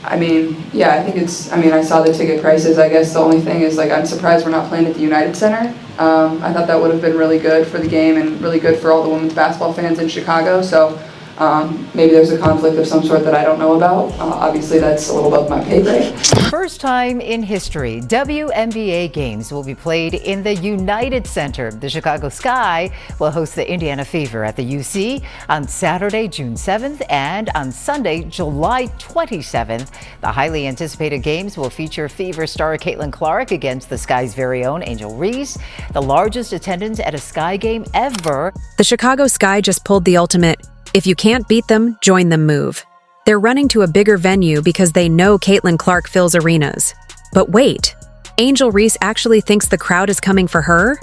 I mean, yeah, I think I saw the ticket prices. I guess the only thing is, like, I'm surprised we're not playing at the United Center. I thought that would have been really good for the game and really good for all the women's basketball fans in Chicago. So maybe there's a conflict of some sort that I don't know about. Obviously, that's a little above my pay grade. First time in history, WNBA games will be played in the United Center. The Chicago Sky will host the Indiana Fever at the UC on Saturday, June 7th, and on Sunday, July 27th. The highly anticipated games will feature Fever star Caitlin Clark against the Sky's very own Angel Reese, the largest attendance at a Sky game ever. The Chicago Sky just pulled the ultimate, if you can't beat them, join them move. They're running to a bigger venue because they know Caitlin Clark fills arenas. But wait, Angel Reese actually thinks the crowd is coming for her?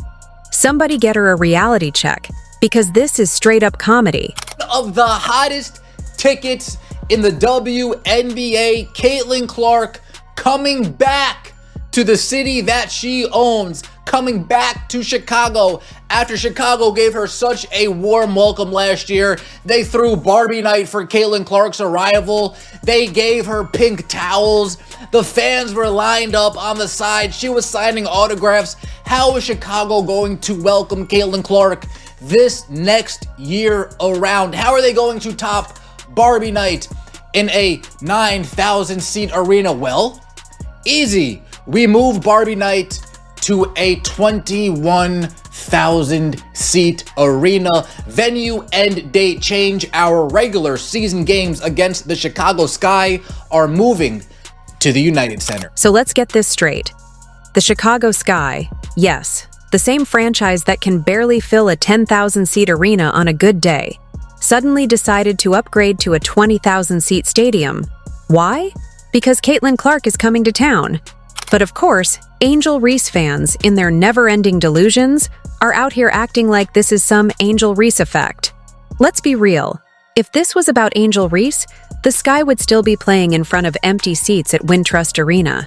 Somebody get her a reality check, because this is straight up comedy. Of the hottest tickets in the WNBA, Caitlin Clark coming back to the city that she owns, coming back to Chicago after Chicago gave her such a warm welcome last year. They threw Barbie night for Caitlin Clark's arrival. They gave her pink towels. The fans were lined up on the side. She was signing autographs. How is Chicago going to welcome Caitlin Clark this next year around? How are they going to top Barbie night in a 9,000 seat arena? Well, easy. We moved Barbie night to a 21,000 seat arena. Venue and date change. Our regular season games against the Chicago Sky are moving to the United Center. So let's get this straight. The Chicago Sky, yes, the same franchise that can barely fill a 10,000 seat arena on a good day, suddenly decided to upgrade to a 20,000 seat stadium. Why? Because Caitlin Clark is coming to town. But of course, Angel Reese fans, in their never-ending delusions, are out here acting like this is some Angel Reese effect. Let's be real. If this was about Angel Reese, the Sky would still be playing in front of empty seats at Wintrust Arena.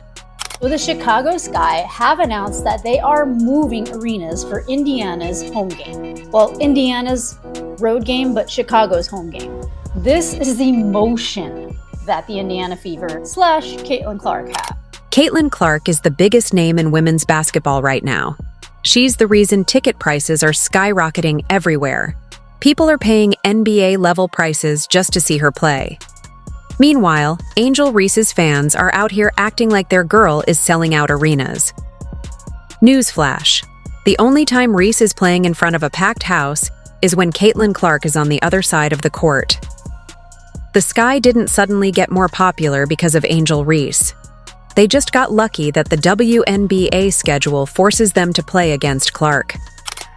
So the Chicago Sky have announced that they are moving arenas for Indiana's home game. Well, Indiana's road game, but Chicago's home game. This is the motion that the Indiana Fever / Caitlin Clark have. Caitlin Clark is the biggest name in women's basketball right now. She's the reason ticket prices are skyrocketing everywhere. People are paying NBA-level prices just to see her play. Meanwhile, Angel Reese's fans are out here acting like their girl is selling out arenas. Newsflash: the only time Reese is playing in front of a packed house is when Caitlin Clark is on the other side of the court. The Sky didn't suddenly get more popular because of Angel Reese. They just got lucky that the WNBA schedule forces them to play against Clark.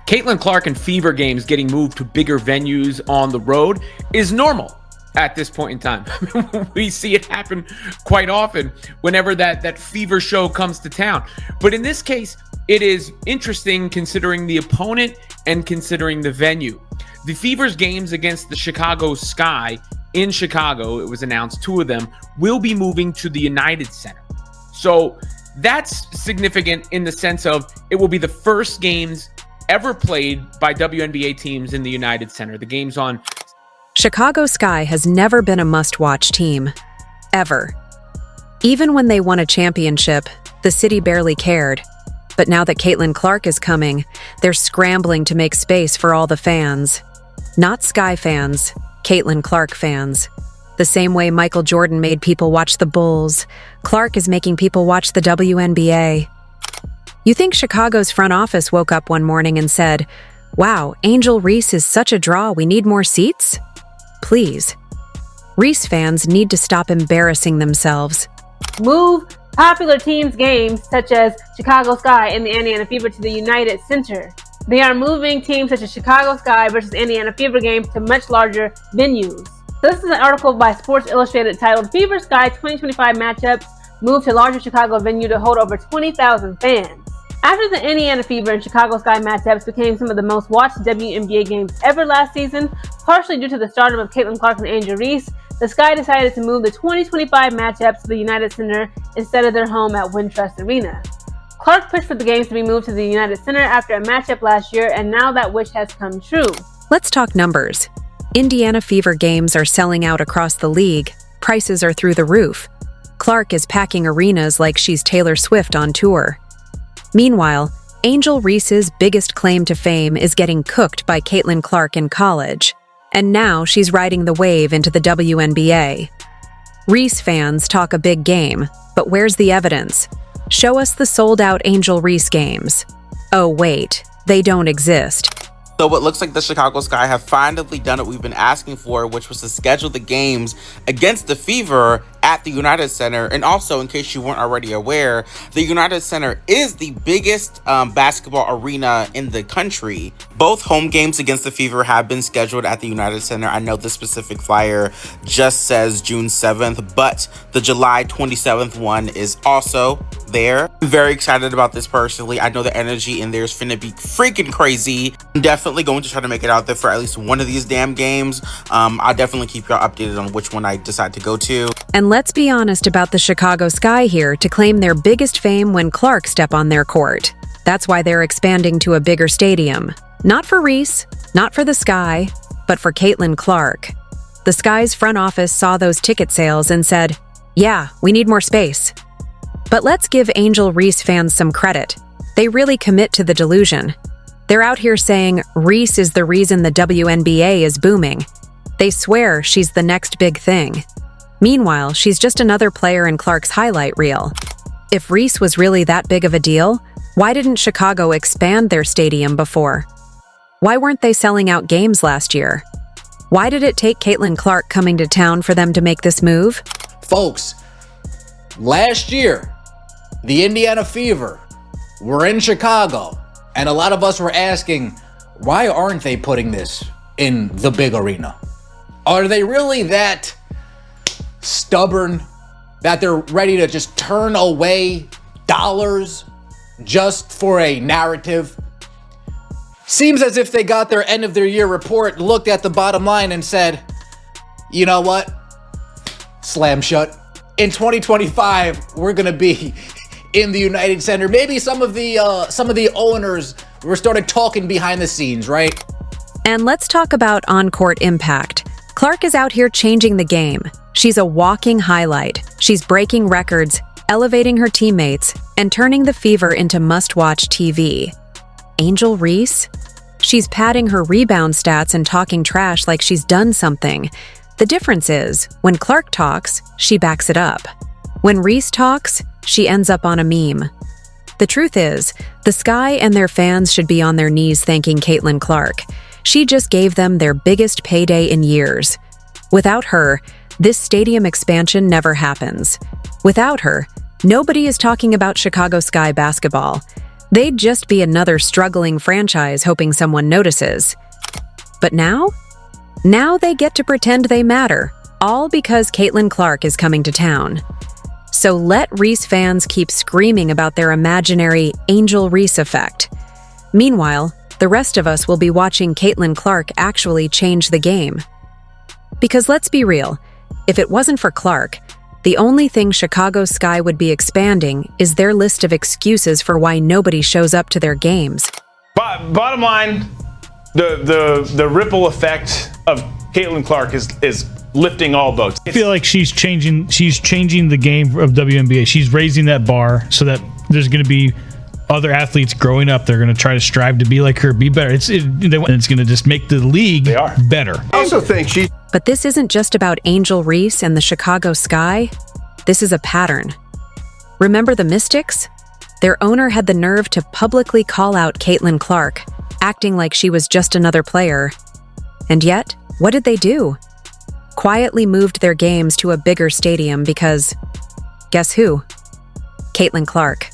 Caitlin Clark and Fever games getting moved to bigger venues on the road is normal at this point in time. We see it happen quite often whenever that Fever show comes to town. But in this case, it is interesting considering the opponent and considering the venue. The Fever's games against the Chicago Sky in Chicago, it was announced 2 of them, will be moving to the United Center. So that's significant in the sense of it will be the first games ever played by WNBA teams in the United Center. The games on Chicago Sky has never been a must-watch team. Ever. Even when they won a championship, the city barely cared. But now that Caitlin Clark is coming, they're scrambling to make space for all the fans. Not Sky fans, Caitlin Clark fans. The same way Michael Jordan made people watch the Bulls, Clark is making people watch the WNBA. You think Chicago's front office woke up one morning and said, "Wow, Angel Reese is such a draw, we need more seats?" Please. Reese fans need to stop embarrassing themselves. Move popular teams' games such as Chicago Sky and the Indiana Fever to the United Center. They are moving teams such as Chicago Sky versus Indiana Fever games to much larger venues. So this is an article by Sports Illustrated titled Fever Sky 2025 Matchups Move to Larger Chicago Venue to Hold Over 20,000 Fans. After the Indiana Fever and Chicago Sky matchups became some of the most watched WNBA games ever last season, partially due to the stardom of Caitlin Clark and Angel Reese, the Sky decided to move the 2025 matchups to the United Center instead of their home at Wintrust Arena. Clark pushed for the games to be moved to the United Center after a matchup last year, and now that wish has come true. Let's talk numbers. Indiana Fever games are selling out across the league. Prices are through the roof. Clark is packing arenas like she's Taylor Swift on tour. Meanwhile, Angel Reese's biggest claim to fame is getting cooked by Caitlin Clark in college, and now she's riding the wave into the WNBA. Reese fans talk a big game, but where's the evidence? Show us the sold-out Angel Reese games. Oh wait, they don't exist. So it looks like the Chicago Sky have finally done what we've been asking for, which was to schedule the games against the Fever at the United Center. And also, in case you weren't already aware, the United Center is the biggest basketball arena in the country. Both home games against the Fever have been scheduled at the United Center. I know the specific flyer just says June 7th, but the July 27th one is also there. I'm very excited about this personally. I know the energy in there is finna be freaking crazy. I'm definitely going to try to make it out there for at least one of these damn games. I'll definitely keep y'all updated on which one I decide to go to. And let's be honest about the Chicago Sky here to claim their biggest fame when Clark step on their court. That's why they're expanding to a bigger stadium. Not for Reese, not for the Sky, but for Caitlin Clark. The Sky's front office saw those ticket sales and said, yeah, we need more space. But let's give Angel Reese fans some credit. They really commit to the delusion. They're out here saying Reese is the reason the WNBA is booming. They swear she's the next big thing. Meanwhile, she's just another player in Clark's highlight reel. If Reese was really that big of a deal, why didn't Chicago expand their stadium before? Why weren't they selling out games last year? Why did it take Caitlin Clark coming to town for them to make this move? Folks, last year, the Indiana Fever were in Chicago, and a lot of us were asking, why aren't they putting this in the big arena? Are they really that stubborn that they're ready to just turn away dollars just for a narrative? Seems as if they got their end of their year report, looked at the bottom line and said, you know what? Slam shut. In 2025, we're gonna be in the United Center. Maybe some of the owners were started talking behind the scenes, right? And let's talk about on-court impact. Clark is out here changing the game. She's a walking highlight. She's breaking records, elevating her teammates, and turning the Fever into must-watch TV. Angel Reese? She's padding her rebound stats and talking trash like she's done something. The difference is, when Clark talks, she backs it up. When Reese talks, she ends up on a meme. The truth is, the Sky and their fans should be on their knees thanking Caitlin Clark. She just gave them their biggest payday in years. Without her, this stadium expansion never happens. Without her, nobody is talking about Chicago Sky basketball. They'd just be another struggling franchise hoping someone notices. But now? Now they get to pretend they matter, all because Caitlin Clark is coming to town. So let Reese fans keep screaming about their imaginary Angel Reese effect. Meanwhile, the rest of us will be watching Caitlin Clark actually change the game. Because let's be real, if it wasn't for Clark, the only thing Chicago Sky would be expanding is their list of excuses for why nobody shows up to their games. Bottom line, the ripple effect of Caitlin Clark is lifting all boats. I feel like she's changing the game of WNBA. She's raising that bar so that there's going to be other athletes growing up. They're going to try to strive to be like her, be better. It's going to just make the league better. I also think she. But this isn't just about Angel Reese and the Chicago Sky. This is a pattern. Remember the Mystics? Their owner had the nerve to publicly call out Caitlin Clark, acting like she was just another player. And yet, what did they do? Quietly moved their games to a bigger stadium because, guess who? Caitlin Clark.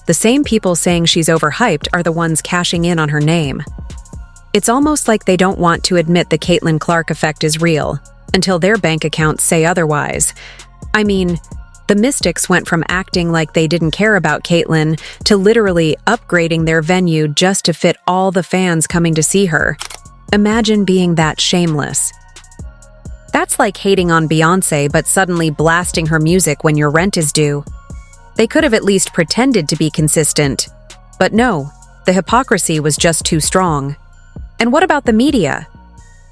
The same people saying she's overhyped are the ones cashing in on her name. It's almost like they don't want to admit the Caitlin Clark effect is real, until their bank accounts say otherwise. I mean, the Mystics went from acting like they didn't care about Caitlin to literally upgrading their venue just to fit all the fans coming to see her. Imagine being that shameless. That's like hating on Beyoncé but suddenly blasting her music when your rent is due. They could have at least pretended to be consistent. But no, the hypocrisy was just too strong. And what about the media?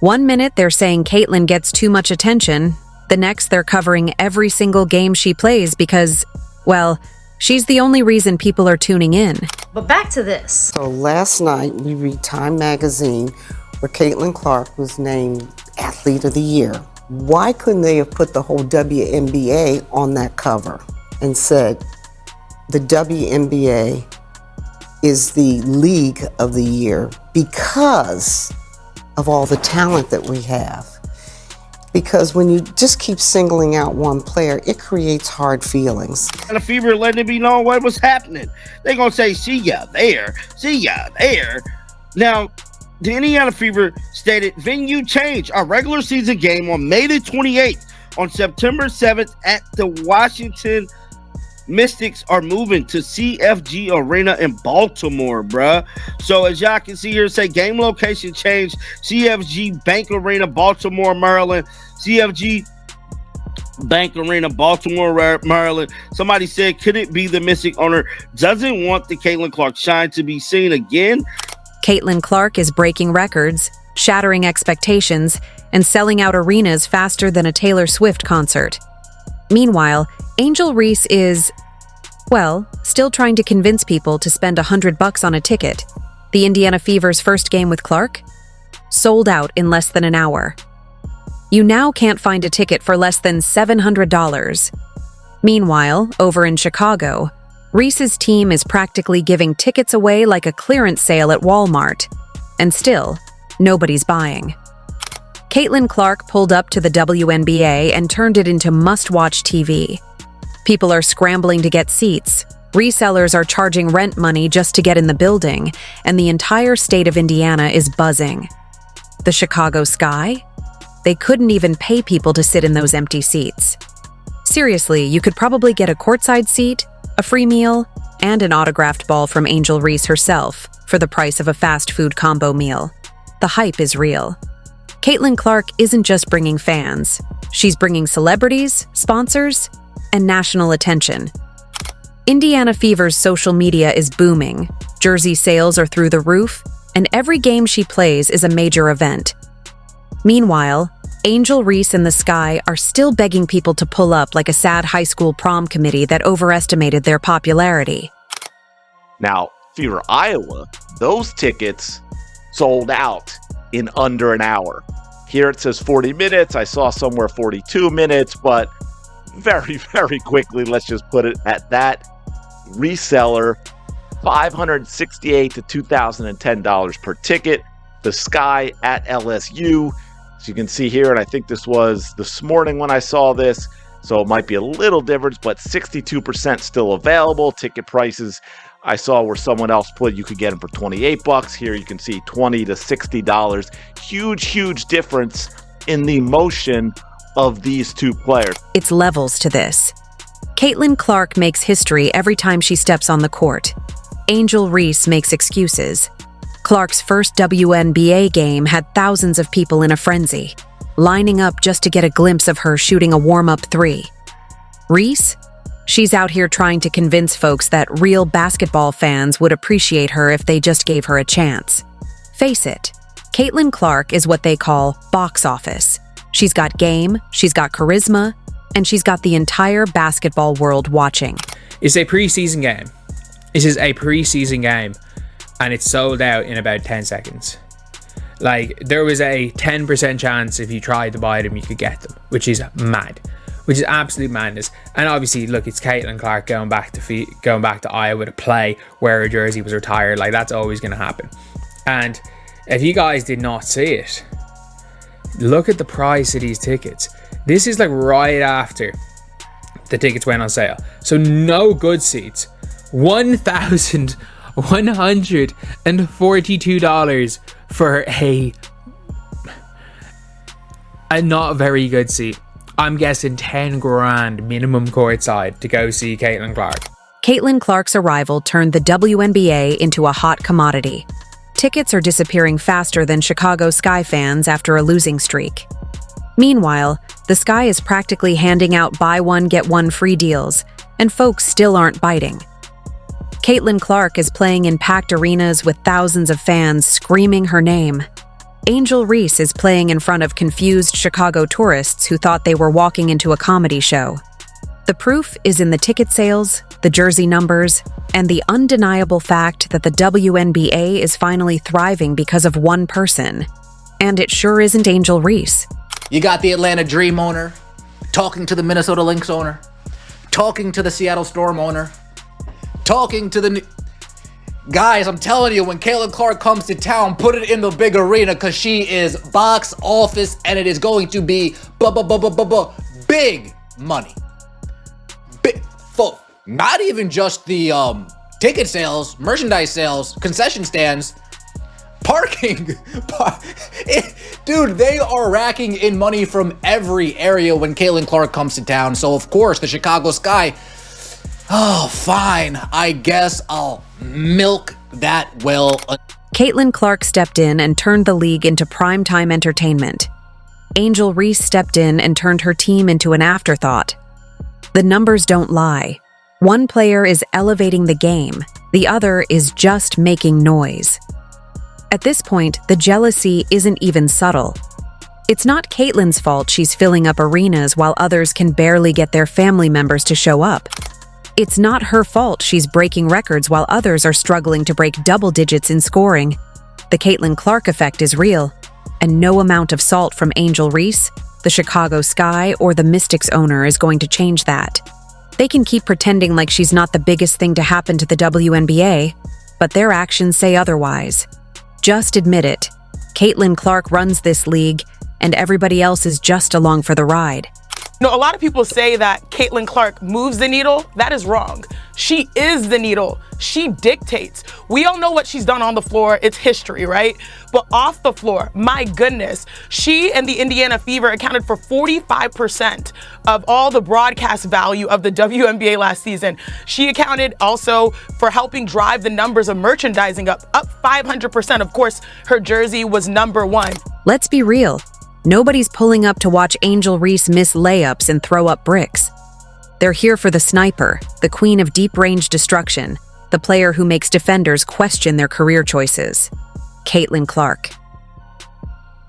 1 minute they're saying Caitlin gets too much attention. The next, they're covering every single game she plays because, well, she's the only reason people are tuning in. But back to this. So last night we read Time magazine where Caitlin Clark was named Athlete of the Year. Why couldn't they have put the whole WNBA on that cover and said the WNBA is the league of the year because of all the talent that we have? Because when you just keep singling out one player, it creates hard feelings. And the Fever letting it be known what was happening. They're going to say, see ya there, see ya there. Now, the Indiana Fever stated, venue change. Our regular season game on May the 28th, on September 7th at the Washington Mystics are moving to CFG Arena in Baltimore, bruh. So as y'all can see here, say game location change, CFG Bank Arena, Baltimore, Maryland. CFG Bank Arena, Baltimore, Maryland. Somebody said, could it be the Mystic owner doesn't want the Caitlin Clark shine to be seen again? Caitlin Clark is breaking records, shattering expectations, and selling out arenas faster than a Taylor Swift concert. Meanwhile, Angel Reese is, well, still trying to convince people to spend $100 on a ticket. The Indiana Fever's first game with Clark? Sold out in less than an hour. You now can't find a ticket for less than $700. Meanwhile, over in Chicago, Reese's team is practically giving tickets away like a clearance sale at Walmart. And still, nobody's buying. Caitlin Clark pulled up to the WNBA and turned it into must-watch TV. People are scrambling to get seats. Resellers are charging rent money just to get in the building, and the entire state of Indiana is buzzing. The Chicago Sky? They couldn't even pay people to sit in those empty seats. Seriously, you could probably get a courtside seat, a free meal, and an autographed ball from Angel Reese herself for the price of a fast food combo meal. The hype is real. Caitlin Clark isn't just bringing fans. She's bringing celebrities, sponsors, and national attention. Indiana Fever's social media is booming. Jersey sales are through the roof, and every game she plays is a major event. Meanwhile, Angel Reese and the Sky are still begging people to pull up like a sad high school prom committee that overestimated their popularity. Now, Fever Iowa, those tickets sold out in under an hour. Here it says 40 minutes. I saw somewhere 42 minutes, but very, very quickly, let's just put it at that. Reseller, $568 to $2,010 per ticket. The Sky at LSU. As you can see here, and I think this was this morning when I saw this, so it might be a little difference, but 62% still available. Ticket prices I saw where someone else put you could get them for $28. Here you can see $20 to $60. Huge difference in the motion of these two players. It's levels to this. Caitlin Clark makes history every time she steps on the court. Angel Reese makes excuses. Clark's first WNBA game had thousands of people in a frenzy, lining up just to get a glimpse of her shooting a warm-up three. Reese? She's out here trying to convince folks that real basketball fans would appreciate her if they just gave her a chance. Face it, Caitlin Clark is what they call box office. She's got game, she's got charisma, and she's got the entire basketball world watching. It's a preseason game. This is a preseason game, and it's sold out in about 10 seconds. Like, there was a 10% chance if you tried to buy them, you could get them, which is mad. Which is absolute madness. And obviously, look, it's Caitlin Clark going back to Iowa to play where her jersey was retired. Like, that's always going to happen. And if you guys did not see it, look at the price of these tickets. This is like right after the tickets went on sale. So no good seats. $1,142 for a not very good seat. I'm guessing 10 grand minimum courtside to go see Caitlin Clark. Caitlin Clark's arrival turned the WNBA into a hot commodity. Tickets are disappearing faster than Chicago Sky fans after a losing streak. Meanwhile, the Sky is practically handing out buy one, get one free deals, and folks still aren't biting. Caitlin Clark is playing in packed arenas with thousands of fans screaming her name. Angel Reese is playing in front of confused Chicago tourists who thought they were walking into a comedy show. The proof is in the ticket sales, the jersey numbers, and the undeniable fact that the WNBA is finally thriving because of one person. And it sure isn't Angel Reese. You got the Atlanta Dream owner talking to the Minnesota Lynx owner, talking to the Seattle Storm owner, talking to the... Guys, I'm telling you, when Caitlin Clark comes to town, put it in the big arena because she is box office and it is going to be big money. Not even just the ticket sales, merchandise sales, concession stands, parking. Dude, they are racking in money from every area when Caitlin Clark comes to town. So, of course, the Chicago Sky, oh, fine. I guess I'll milk that well. Caitlin Clark stepped in and turned the league into primetime entertainment. Angel Reese stepped in and turned her team into an afterthought. The numbers don't lie. One player is elevating the game, the other is just making noise. At this point, the jealousy isn't even subtle. It's not Caitlin's fault she's filling up arenas while others can barely get their family members to show up. It's not her fault she's breaking records while others are struggling to break double digits in scoring. The Caitlin Clark effect is real, and no amount of salt from Angel Reese, the Chicago Sky, or the Mystics owner is going to change that. They can keep pretending like she's not the biggest thing to happen to the WNBA, but their actions say otherwise. Just admit it. Caitlin Clark runs this league, and everybody else is just along for the ride. No, a lot of people say that Caitlin Clark moves the needle. That is wrong. She is the needle. She dictates. We all know what she's done on the floor. It's history, right? But off the floor, my goodness, she and the Indiana Fever accounted for 45% of all the broadcast value of the WNBA last season. She accounted also for helping drive the numbers of merchandising up 500%. Of course, her jersey was #1. Let's be real. Nobody's pulling up to watch Angel Reese miss layups and throw up bricks. They're here for the sniper, the queen of deep-range destruction, the player who makes defenders question their career choices. Caitlin Clark.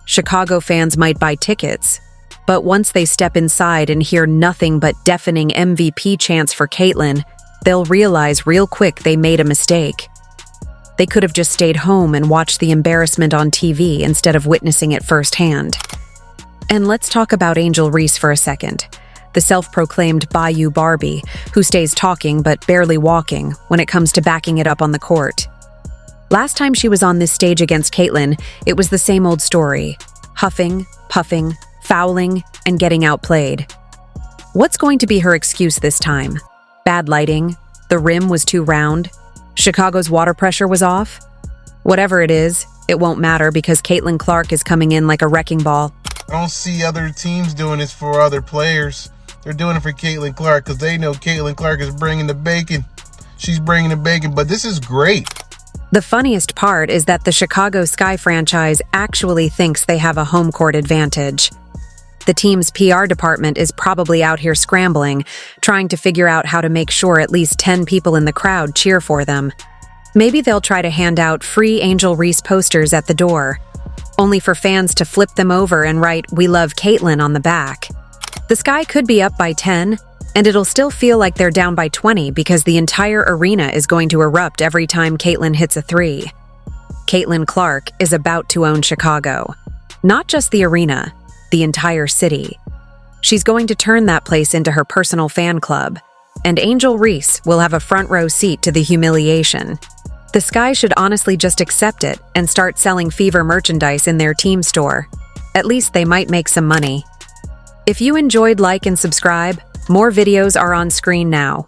Chicago fans might buy tickets, but once they step inside and hear nothing but deafening MVP chants for Caitlin, they'll realize real quick they made a mistake. They could have just stayed home and watched the embarrassment on TV instead of witnessing it firsthand. And let's talk about Angel Reese for a second, the self-proclaimed Bayou Barbie, who stays talking but barely walking when it comes to backing it up on the court. Last time she was on this stage against Caitlin, it was the same old story, huffing, puffing, fouling, and getting outplayed. What's going to be her excuse this time? Bad lighting? The rim was too round? Chicago's water pressure was off? Whatever it is, it won't matter because Caitlin Clark is coming in like a wrecking ball. I don't see other teams doing this for other players. They're doing it for Caitlin Clark because they know Caitlin Clark is bringing the bacon. She's bringing the bacon, but this is great. The funniest part is that the Chicago Sky franchise actually thinks they have a home court advantage. The team's PR department is probably out here scrambling, trying to figure out how to make sure at least 10 people in the crowd cheer for them. Maybe they'll try to hand out free Angel Reese posters at the door, only for fans to flip them over and write "We love Caitlin" on the back. The Sky could be up by 10, and it'll still feel like they're down by 20 because the entire arena is going to erupt every time Caitlin hits a three. Caitlin Clark is about to own Chicago. Not just the arena, the entire city. She's going to turn that place into her personal fan club, and Angel Reese will have a front row seat to the humiliation. The Sky should honestly just accept it and start selling Fever merchandise in their team store. At least they might make some money. If you enjoyed, like and subscribe. More videos are on screen now.